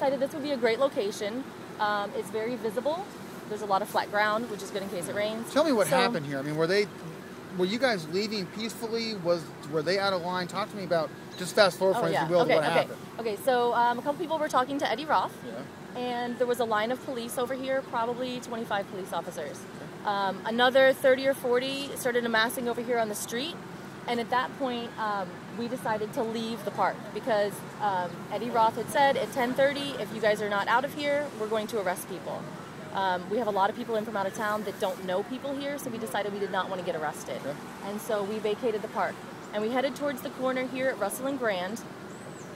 decided this would be a great location. It's very visible. There's a lot of flat ground, which is good in case it rains. Tell me what happened here. I mean, were you guys leaving peacefully? Were they out of line? Talk to me about, just fast forward for me, if you will, what happened. Okay, so a couple people were talking to Eddie Roth, and there was a line of police over here, probably 25 police officers. Another 30 or 40 started amassing over here on the street, and at that point, we decided to leave the park because Eddie Roth had said at 10:30, if you guys are not out of here, we're going to arrest people. We have a lot of people in from out of town that don't know people here, so we decided we did not want to get arrested. Okay. And so we vacated the park. And we headed towards the corner here at Russell and Grand.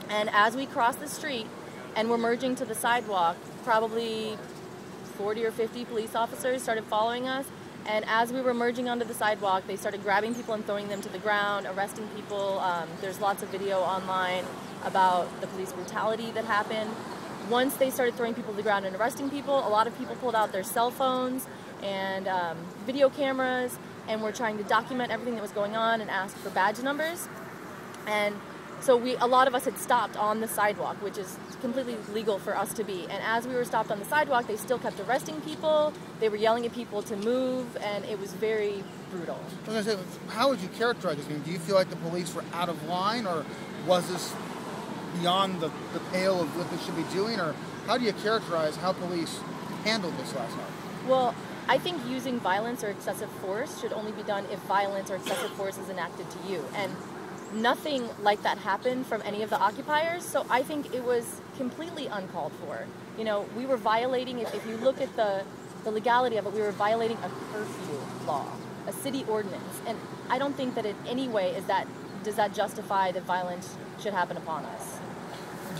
And as we crossed the street and were merging to the sidewalk, probably 40 or 50 police officers started following us. And as we were merging onto the sidewalk, they started grabbing people and throwing them to the ground, arresting people. There's lots of video online about the police brutality that happened. Once they started throwing people to the ground and arresting people, a lot of people pulled out their cell phones and video cameras and were trying to document everything that was going on and ask for badge numbers. And so a lot of us had stopped on the sidewalk, which is completely legal for us to be. And as we were stopped on the sidewalk, they still kept arresting people. They were yelling at people to move, and it was very brutal. I was going to say, how would you characterize this? I mean, do you feel like the police were out of line, or was this beyond the pale of what they should be doing, or how do you characterize how police handled this last night? Well, I think using violence or excessive force should only be done if violence or excessive force is enacted to you. And nothing like that happened from any of the occupiers, so I think it was completely uncalled for. You know, we were violating, if you look at the legality of it, we were violating a curfew law, a city ordinance. And I don't think that in any way does that justify that violence should happen upon us.